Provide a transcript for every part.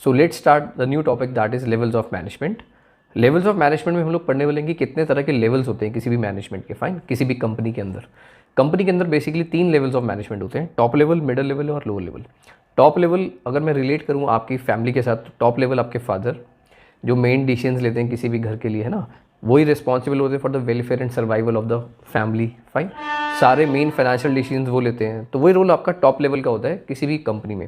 So let's start the new topic that is levels of management. Levels of management में हम लोग पढ़ने वाले हैं कि कितने तरह के लेवल्स होते हैं किसी भी मैनेजमेंट के। फाइन, किसी भी कंपनी के अंदर। कंपनी के अंदर बेसिकली 3 लेवल्स ऑफ मैनेजमेंट होते हैं, टॉप लेवल, मिडिल लेवल और लोअर लेवल। टॉप लेवल अगर मैं रिलेट करूँ आपकी फैमिली के साथ, टॉप लेवल आपके फादर जो मेन डिसीजंस लेते हैं किसी भी घर के लिए, है ना, वही रिस्पॉन्सिबल होते हैं for the welfare and survival of the family. Fine, सारे मेन फाइनेंशियल डिसीजंस वो लेते हैं, तो वही रोल आपका टॉप लेवल का होता है किसी भी कंपनी में।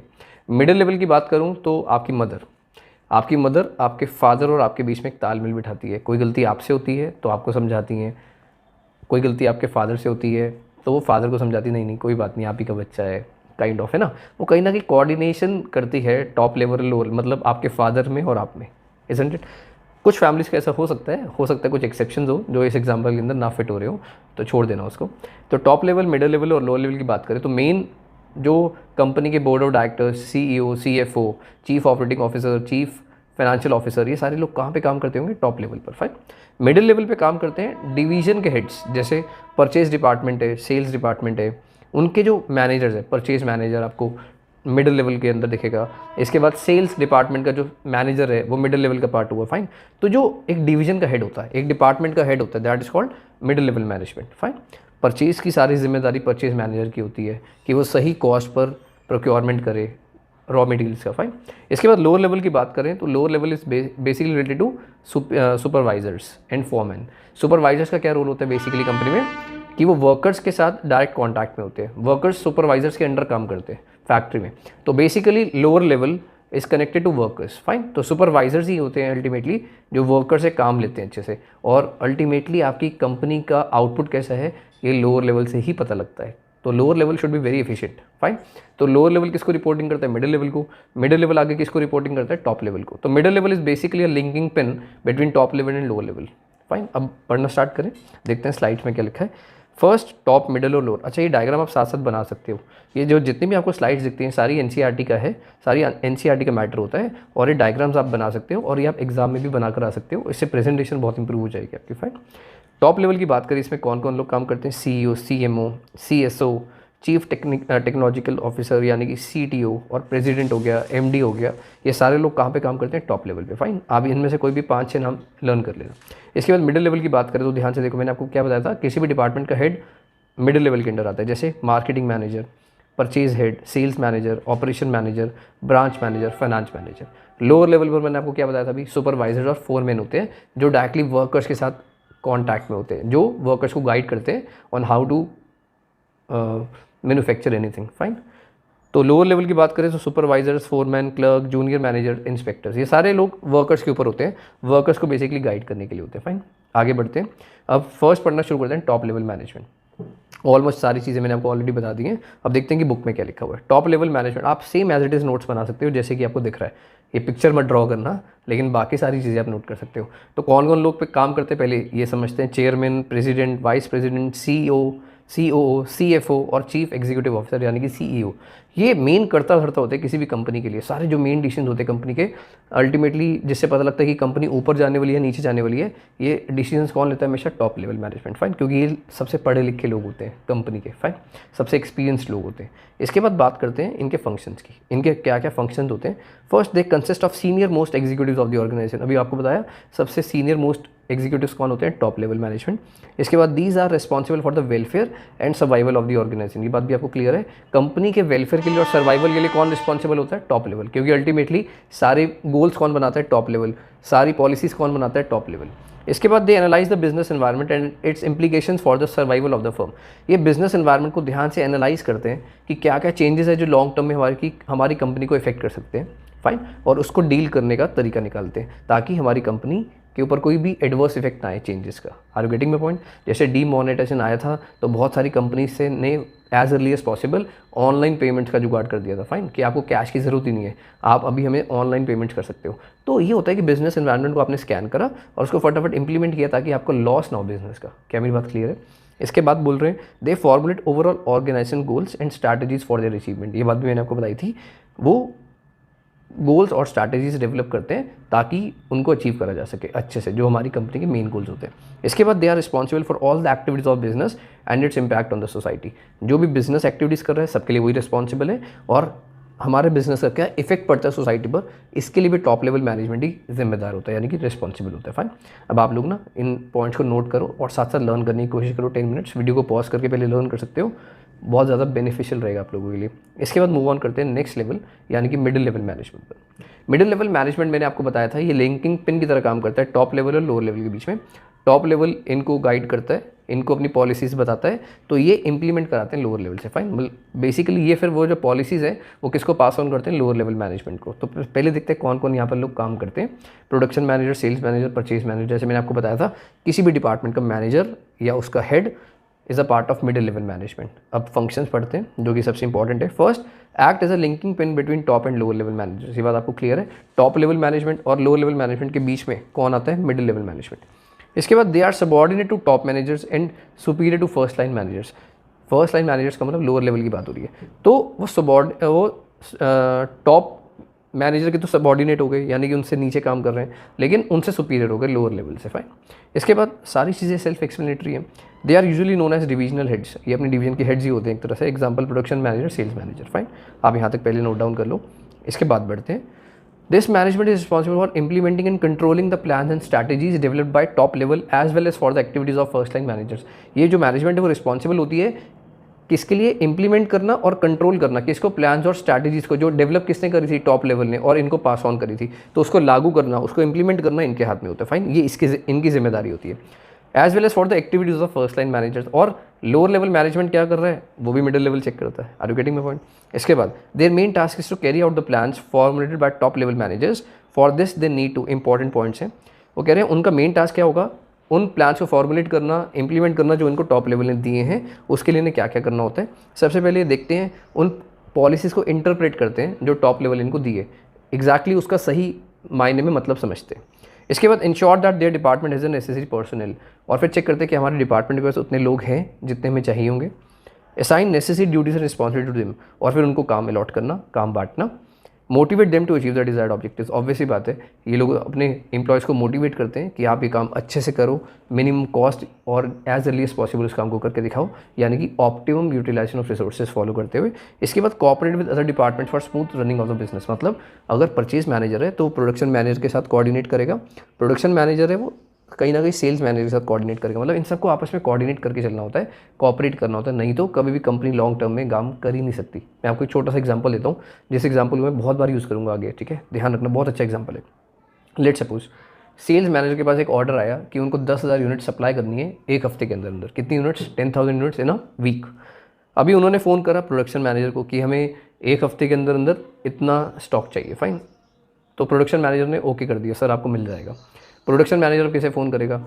मिडिल लेवल की बात करूँ तो आपकी मदर आपके फादर और आपके बीच में एक तालमेल बिठाती है। कोई गलती आपसे होती है तो आपको समझाती हैं, कोई गलती आपके फादर से होती है तो वो फादर को समझाती नहीं नहीं कोई बात नहीं, आप ही का बच्चा है, काइंड ऑफ, है ना। वो कहीं ना कहीं कोऑर्डिनेशन करती है टॉप लेवल लोअर, मतलब आपके फादर में और आप में, इजंट इट। कुछ फैमिलीज़ का ऐसा हो सकता है कुछ एक्सेप्शंस हो जो इस एग्जांपल के अंदर ना फिट हो रहे हो, तो छोड़ देना उसको। तो टॉप लेवल, मिडिल लेवल और लोअर लेवल की बात करें तो मेन जो कंपनी के board of directors, CEO, CFO, chief operating officer, chief financial officer, ये सारे लोग कहाँ पे काम करते होंगे? टॉप लेवल पर। फाइन, मिडिल लेवल पे काम करते हैं डिवीजन के हेड्स, जैसे परचेज डिपार्टमेंट है, सेल्स डिपार्टमेंट है, उनके जो मैनेजर्स है, परचेज मैनेजर आपको मिडिल लेवल के अंदर दिखेगा। इसके बाद सेल्स डिपार्टमेंट का जो मैनेजर है वो मिडिल लेवल का पार्ट हुआ। फाइन, तो जो एक डिवीजन का हेड होता है, एक डिपार्टमेंट का हेड होता है, that is called middle level management. Fine, purchase की सारी जिम्मेदारी परचेज मैनेजर की होती है कि वो सही कॉस्ट पर प्रोक्योरमेंट करे रॉ मटेरियल्स का। फाइन, इसके बाद लोअर लेवल की बात करें तो lower level is basically related to supervisors and foreman. Supervisors का क्या रोल होता है बेसिकली कंपनी में कि वो वर्कर्स के साथ डायरेक्ट कॉन्टैक्ट में होते हैं। वर्कर्स सुपरवाइजर्स के अंडर काम करते हैं फैक्ट्री में, तो basically lower level is connected to workers. Fine, तो सुपरवाइजर्स ही होते हैं अल्टीमेटली जो वर्कर से काम लेते हैं अच्छे से, और अल्टीमेटली आपकी कंपनी का आउटपुट कैसा है ये लोअर लेवल से ही पता लगता है। तो lower level should be very efficient. Fine, तो लोअर लेवल किसको रिपोर्टिंग करता है? मिडिल लेवल को। मिडिल लेवल आगे किसको रिपोर्टिंग करता है? टॉप लेवल को। तो middle level is basically a linking pin between top level and lower level. Fine, अब पढ़ना स्टार्ट करें, देखते हैं स्लाइड्स में क्या लिखा है। फर्स्ट, टॉप, मिडिल और लोअर। अच्छा, ये डायग्राम आप साथ साथ बना सकते हो। ये जो जितनी भी आपको स्लाइड्स दिखती हैं सारी एनसीईआरटी का है, सारी एनसीईआरटी का मैटर होता है, और ये डायग्राम्स आप बना सकते हो और ये आप एग्जाम में भी बना कर आ सकते हो। इससे प्रेजेंटेशन बहुत इंप्रूव हो जाएगी आपकी। फाइन, टॉप लेवल की बात करें इसमें कौन कौन लोग काम करते हैं? CEO, CMO, CSO, chief technological officer यानी कि सीटीओ, और प्रेसिडेंट हो गया, एमडी हो गया, ये सारे लोग कहाँ पे काम करते हैं? टॉप लेवल पे। फाइन, आप इनमें से कोई भी 5-6 नाम लर्न कर लेना। इसके बाद मिडिल लेवल की बात करें तो ध्यान से देखो, मैंने आपको क्या बताया था, किसी भी डिपार्टमेंट का हेड मिडिल लेवल के अंडर आता है, जैसे marketing manager, purchase head, sales manager, operation manager, branch manager, finance manager. Lower level पर मैंने आपको क्या बताया था अभी? सुपरवाइजर और फोरमैन होते हैं जो डायरेक्टली वर्कर्स के साथ कॉन्टैक्ट में होते हैं, जो वर्कर्स को गाइड करते हैं on how to manufacture anything. Fine, तो लोअर लेवल की बात करें तो supervisors, foreman, clerk, junior manager, inspectors, ये सारे लोग वर्कर्स के ऊपर होते हैं, वर्कर्स को बेसिकली गाइड करने के लिए होते हैं। फाइन, आगे बढ़ते हैं। अब फर्स्ट पढ़ना शुरू करते हैं टॉप लेवल मैनेजमेंट। ऑलमोस्ट सारी चीज़ें मैंने आपको ऑलरेडी बता दी हैं। अब देखते हैं कि बुक में क्या लिखा हुआ है। टॉप लेवल मैनेजमेंट आप same as it is notes बना सकते हो जैसे कि आपको दिख रहा है। ये पिक्चर मत ड्रॉ करना, लेकिन बाकी सारी चीज़ें आप नोट कर सकते हो। तो कौन कौन लोग पे काम करते हैं पहले ये समझते हैं। Chairman, president, vice president, CEO, COO, CFO और चीफ एग्जीक्यूटिव ऑफिसर यानी कि सीईओ। ये मेन करता धरता होते हैं किसी भी कंपनी के लिए। सारे जो मेन डिसीजन होते हैं कंपनी के, अल्टीमेटली जिससे पता लगता है कि कंपनी ऊपर जाने वाली है नीचे जाने वाली है, ये डिसीजंस कौन लेता है? हमेशा टॉप लेवल मैनेजमेंट। फाइन, क्योंकि ये सबसे पढ़े लिखे लोग होते हैं कंपनी के। फाइन, सबसे एक्सपीरियंस्ड लोग होते हैं। इसके बाद बात करते हैं इनके फंक्शंस की, इनके क्या क्या फंक्शंस होते हैं। First, they consist of senior most executives of the organisation. अभी आपको बताया सबसे सीनियर मोस्ट एग्जीक्यूटिव्स कौन होते हैं? Top level management. इसके बाद these are responsible for the welfare and survival of the organisation. ये बात भी आपको क्लियर है। कंपनी के वेलफेयर के लिए और सर्वाइवल के लिए कौन रिस्पॉन्सिबल होता है? टॉप लेवल, क्योंकि अल्टीमेटली सारे गोल्स कौन बनाता है? Top level. सारी पॉलिसीज कौन बनाता है? Top level. इसके बाद they analyse the business environment and its implications for the survival of the firm. ये बिजनेस एनवायरनमेंट को ध्यान से एनालाइज करते हैं कि क्या क्या चेंजेस है जो लॉन्ग टर्म में हमारी कंपनी को इफेक्ट कर सकते हैं। फाइन, और उसको डील करने का तरीका निकालते हैं ताकि हमारी कंपनी के ऊपर कोई भी एडवर्स इफेक्ट ना आए चेंजेस का। Are you getting my point? जैसे डीमोनेटाइजेशन आया था तो बहुत सारी कंपनीज से ने as early as possible online payments का जुगाड़ कर दिया था। फाइन, कि आपको कैश की ज़रूरत ही नहीं है, आप अभी हमें ऑनलाइन पेमेंट्स कर सकते हो। तो ये होता है कि बिजनेस एनवायरनमेंट को आपने स्कैन करा और उसको फटाफट इंप्लीमेंट किया ताकि आपको लॉस ना हो बिजनेस का। क्या मेरी बात क्लियर है? इसके बाद बोल रहे हैं they formulate overall organisation goals and strategies for their achievement. ये बात भी मैंने आपको बताई थी। वो गोल्स और स्ट्रैटेजीज डेवलप करते हैं ताकि उनको अचीव करा जा सके अच्छे से, जो हमारी कंपनी के मेन गोल्स होते हैं। इसके बाद they are responsible for all the activities of business and its impact on the society. जो भी बिजनेस एक्टिविटीज़ कर रहे हैं सबके लिए वही रिस्पॉन्सिबल है, और हमारे बिजनेस का क्या इफेक्ट पड़ता है सोसाइटी पर, इसके लिए भी टॉप लेवल मैनेजमेंट ही जिम्मेदार होता है, यानी कि रिस्पॉन्सिबल होता है। फाइन, अब आप लोग ना इन पॉइंट्स को नोट करो और साथ साथ लर्न करने की कोशिश करो। 10 मिनट्स वीडियो को पॉज करके पहले लर्न कर सकते हो, बहुत ज़्यादा बेनिफिशियल रहेगा आप लोगों के लिए। इसके बाद मूव ऑन करते हैं नेक्स्ट लेवल, यानी कि मिडिल लेवल मैनेजमेंट पर। मिडिल लेवल मैनेजमेंट मैंने आपको बताया था, ये लिंकिंग पिन की तरह काम करता है टॉप लेवल और लोअर लेवल के बीच में। टॉप लेवल इनको गाइड करता है, इनको अपनी पॉलिसीज़ बताता है, तो ये इंप्लीमेंट कराते हैं लोअर लेवल से। फाइन, मतलब बेसिकली ये फिर वो जो पॉलिसीज़ है वो किसको पास ऑन करते हैं, लोअर लेवल मैनेजमेंट को। तो पहले देखते हैं कौन कौन यहाँ पर लोग काम करते हैं। Production manager, sales manager, purchase manager. जैसे मैंने आपको बताया था, किसी भी डिपार्टमेंट का मैनेजर या उसका head is a part of middle level management. अब फंक्शंस पढ़ते हैं जो कि सबसे इंपॉर्टेंट है। First, act as a linking pin between top and lower level manager. ये बात आपको क्लियर है, टॉप लेवल मैनेजमेंट और लोअर लेवल मैनेजमेंट के बीच में कौन आता है, मिडिल लेवल मैनेजमेंट। इसके बाद they are subordinate to top managers and superior to first line managers. First line managers का मतलब लोअर लेवल की बात हो रही है, तो वो टॉप मैनेजर के तो सबॉर्डिनेट हो गए, यानी कि उनसे नीचे काम कर रहे हैं, लेकिन उनसे सुपीरियर हो गए लोअर लेवल से। फाइन, इसके बाद सारी चीज़ें सेल्फ एक्सप्लेनेटरी हैं। They are usually known as divisional heads, ये अपने डिवीजन के हेड्स ही होते हैं एक तरह से। Example, production manager, sales manager. Fine, आप यहाँ तक पहले नोट डाउन कर लो। इसके बाद बढ़ते हैं। This management is responsible for implementing and controlling the plan and strategies developed by top level as well as for the activities of first line managers. ये जो मैनेजमेंट है वो रिस्पॉन्सिबल होती है किसके लिए, इंप्लीमेंट करना और कंट्रोल करना, किसको, प्लान्स और स्ट्रैटेजीज को, जो डेवलप किसने करी थी, टॉप लेवल ने, और इनको पास ऑन करी थी, तो उसको लागू करना, उसको इंप्लीमेंट करना इनके हाथ में होता है। फाइन, ये इनकी जिम्मेदारी होती है। As well as for the activities of first line managers. और लोअर लेवल मैनेजमेंट क्या कर रहा है, वो भी मिडिल लेवल चेक करता है। Are you getting my point? इसके बाद their main task is to carry out the plans formulated by top level managers. For this they need to, important points हैं, वो कह रहे हैं उनका मेन टास्क क्या होगा, उन प्लान्स को फॉर्मुलेट करना, इंप्लीमेंट करना जो इनको टॉप लेवल ने दिए हैं, उसके लिए इन्हें क्या क्या करना होता है। सबसे पहले देखते हैं, उन पॉलिसीज़ को इंटरप्रेट करते हैं जो टॉप लेवल इनको दिए, एग्जैक्टली उसका सही मायने में मतलब समझते हैं। इसके बाद ensure that there department has a necessary personal, और फिर चेक करते हैं कि हमारे डिपार्टमेंट के पास उतने लोग हैं जितने हमें चाहिए होंगे। Assign necessary duties and responsibility to them, और फिर उनको काम अलॉट करना, काम बांटना। Motivate them to achieve the desired objectives. Obviously बात है, ये लोग अपने एम्प्लॉयज़ को मोटिवेट करते हैं कि आप ये काम अच्छे से करो, मिनिमम कॉस्ट और एज अर्ली एज पॉसिबल उस काम को करके दिखाओ, यानी कि optimum utilisation of resources follow करते हुए। इसके बाद cooperate with other department for smooth running of the business. मतलब अगर परचेज मैनेजर है तो प्रोडक्शन मैनेजर के साथ कोऑर्डिनेट करेगा, प्रोडक्शन मैनेजर है वो कहीं ना कहीं सेल्स मैनेजर के साथ कोऑर्डिनेट करेगा। मतलब इन सबको आपस में कोऑर्डिनेट करके चलना होता है, कोऑपरेट करना होता है, नहीं तो कभी भी कंपनी लॉन्ग टर्म में काम कर ही नहीं सकती। मैं आपको एक छोटा सा एग्जांपल देता हूँ, जिस एग्जांपल मैं बहुत बार यूज़ करूँगा आगे, ठीक है, ध्यान रखना, बहुत अच्छा एग्जांपल है। लेट सपोज सेल्स मैनेजर के पास एक ऑर्डर आया कि उनको 10,000 यूनिट सप्लाई करनी है एक हफ्ते के अंदर अंदर। कितनी units? 10,000 units in a week. अभी उन्होंने फ़ोन करा प्रोडक्शन मैनेजर को कि हमें एक हफ्ते के अंदर अंदर इतना स्टॉक चाहिए। फाइन, तो प्रोडक्शन मैनेजर ने ओके कर दिया, सर आपको मिल जाएगा। प्रोडक्शन मैनेजर कैसे फ़ोन करेगा?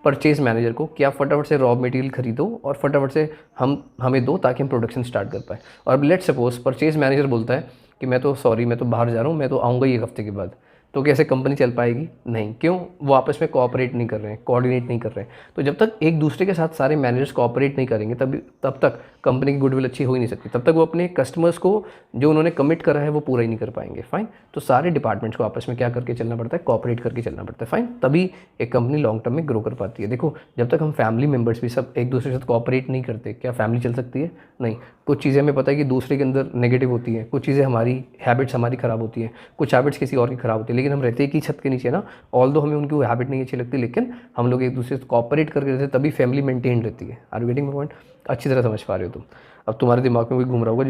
परचेज मैनेजर को कि आप फटाफट से रॉ मटेरियल खरीदो और फटाफट से हमें दो ताकि हम प्रोडक्शन स्टार्ट कर पाए। और अब लेट सपोज परचेज मैनेजर बोलता है कि मैं तो बाहर जा रहा हूँ, मैं तो आऊँगा ही एक हफ्ते के बाद। तो कैसे कंपनी चल पाएगी? नहीं। क्यों? वो आपस में कोऑपरेट नहीं कर रहे हैं, कोऑर्डिनेट नहीं कर रहे हैं। तो जब तक एक दूसरे के साथ सारे मैनेजर्स कोऑपरेट नहीं करेंगे तब तक कंपनी की गुडविल अच्छी हो ही नहीं सकती, तब तक वो अपने कस्टमर्स को जो उन्होंने कमिट करा है वो पूरा ही नहीं कर पाएंगे। फाइन, तो सारे डिपार्टमेंट्स को आपस में क्या करके चलना पड़ता है, कोऑपरेट करके चलना पड़ता है। फाइन, तभी एक कंपनी लॉन्ग टर्म में ग्रो कर पाती है। देखो, जब तक हम फैमिली मेम्बर्स भी सब एक दूसरे के साथ कोऑपरेट नहीं करते, क्या फैमिली चल सकती है? नहीं। कुछ चीज़ें हमें पता है कि दूसरे के अंदर नेगेटिव होती हैं, कुछ चीज़ें हमारी हैबिट्स हमारी ख़राब होती हैं, कुछ हैबिट्स किसी और की ख़राब होती है, लेकिन हम रहते ही छत के नीचे ना, ऑल्दो हमें उनकी वो हैबिट नहीं अच्छी लगती, लेकिन हम लोग एक दूसरे से कोऑपरेट करके रहते हैं, तभी फैमिली मेंटेन रहती है। Are you getting my point? अच्छी तरह समझ पा रहे हो तुम। अब तुम्हारे दिमाग में कोई घूम रहा होगा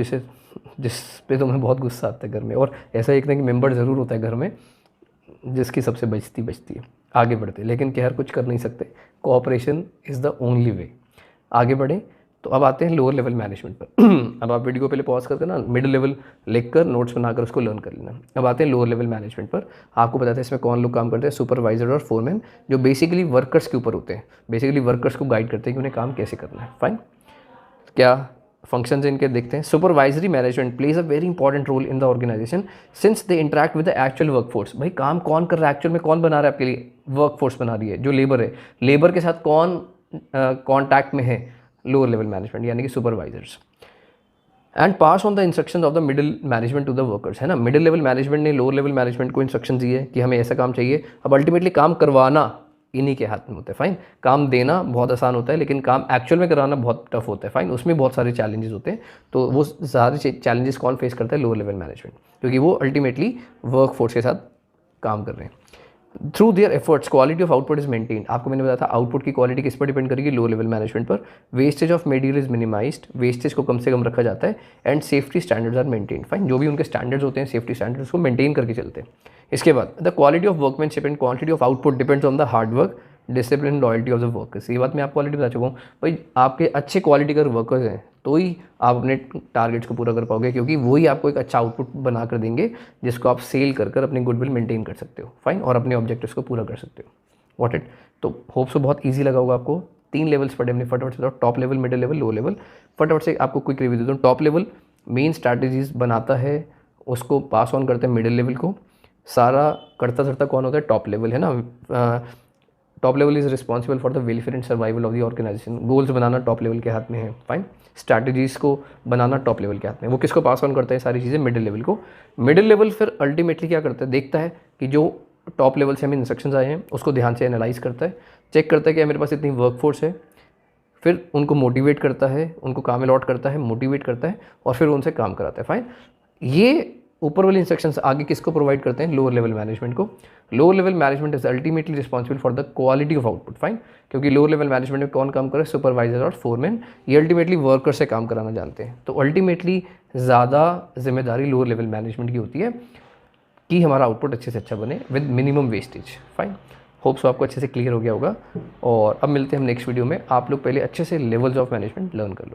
जिस पे तुम्हें बहुत गुस्सा आता है घर में, और ऐसा एक ना कि मेंबर ज़रूर होता है घर में जिसकी सबसे बचती है। आगे बढ़ते, लेकिन खैर कुछ कर नहीं सकते, cooperation is the only way. आगे बढ़ें, तो अब आते हैं लोअर लेवल मैनेजमेंट पर। अब आप वीडियो को पहले पॉज करके ना मिडिल लेवल लिख कर नोट्स बनाकर उसको लर्न कर लेना। अब आते हैं लोअर लेवल मैनेजमेंट पर। आपको बताते हैं इसमें कौन लोग काम करते हैं, सुपरवाइजर और फोरमैन, जो बेसिकली वर्कर्स के ऊपर होते हैं, बेसिकली वर्कर्स को गाइड करते हैं कि उन्हें काम कैसे करना है। फाइन, क्या फंक्शंस इनके देखते हैं। Supervisory management plays a very important role in the organisation since they interact with the actual workforce. भाई काम कौन कर रहा है एक्चुअल में, कौन बना रहा है आपके लिए? वर्कफोर्स बना रही है, जो लेबर है। लेबर के साथ कौन कॉन्टैक्ट में है? लोअर लेवल मैनेजमेंट यानी कि supervisors. And pass on the instructions of the middle management to the workers, है ना। मिडिल लेवल मैनेजमेंट ने लोअर लेवल मैनेजमेंट को इंस्ट्रक्शन दी है कि हमें ऐसा काम चाहिए। अब अल्टीमेटली काम करवाना इन्हीं के हाथ में होता है। फाइन, काम देना बहुत आसान होता है लेकिन काम एक्चुअल में कराना बहुत टफ होता है। फाइन, उसमें बहुत सारे चैलेंजेस होते हैं। तो वो सारे चैलेंजेस कौन फेस करता है? लोअर लेवल मैनेजमेंट, क्योंकि वो अल्टीमेटली वर्क फोर्स के साथ काम कर रहे हैं। Through their efforts quality of output is maintain. आपको मैंने बताया था आउटपुट की क्वालिटी किस पर डिपेंड करेगी? लो लेवल मैनेजमेंट पर। Wastage of material is minimised, wastage को कम से कम रखा जाता है। And safety standards are maintain. Fine, जो भी उनके स्टैंडर्ड्स होते हैं, सेफ्टी स्टैंडर्ड्स को मेंटेन करके चलते हैं। इसके बाद the quality of workmanship and quantity of output depends on the hard work, discipline, loyalty of the workers. ये बात मैं आपको ऑलरेडी बता चुका हूँ भाई, आपके अच्छे क्वालिटी के वर्कर्स हैं तो ही आप अपने टारगेट्स को पूरा कर पाओगे, क्योंकि वही आपको एक अच्छा आउटपुट बना कर देंगे जिसको आप सेल कर कर अपनी गुडविल मेंटेन कर सकते हो। फाइन, और अपने ऑब्जेक्टिव्स को पूरा कर सकते हो। What it. तो होप सो बहुत ईजी लगा होगा आपको। 3 लेवल्स पढ़े हमने, फटाफट से बताओ। Top level, middle level, low level. फटाफट से आपको क्विक रिव्यू देता हूँ। टॉप लेवल मेन स्ट्रैटेजीज बनाता है, उसको पास ऑन करते हैं मिडिल लेवल को। सारा करता धरता कौन होता है? टॉप लेवल, है ना। Top level is responsible for the welfare and survival of the organisation. Goals बनाना टॉप लेवल के हाथ में है। फाइन, स्ट्रैटेजीज को बनाना टॉप लेवल के हाथ में। वो किसको पास ऑन करता है सारी चीज़ें? मिडिल लेवल को। मिडिल लेवल फिर अल्टीमेटली क्या करता है? देखता है कि जो टॉप लेवल से हमें इंस्ट्रक्शंस आए हैं उसको ध्यान से एनालाइज करता है, चेक करता है कि मेरे पास इतनी वर्कफोर्स है, फिर उनको मोटिवेट करता है, उनको काम अलॉट करता है, मोटिवेट करता है और फिर उनसे काम कराता है। फाइन, ये ऊपर वाले इंस्ट्रक्शंस आगे किसको प्रोवाइड करते हैं? लोअर लेवल मैनेजमेंट को। Lower level management is ultimately responsible for the quality of output. Fine, क्योंकि लोअर लेवल मैनेजमेंट में कौन काम करे? सुपरवाइजर और फोरमैन। ये अल्टीमेटली वर्कर से काम कराना जानते हैं। तो अल्टीमेटली ज़्यादा जिम्मेदारी लोअर लेवल मैनेजमेंट की होती है कि हमारा आउटपुट अच्छे से अच्छा बने with minimum wastage. Fine, hope so आपको अच्छे से क्लियर हो गया होगा। और अब मिलते हैं हम नेक्स्ट वीडियो में। आप लोग पहले अच्छे से लेवल्स ऑफ मैनेजमेंट लर्न कर लो।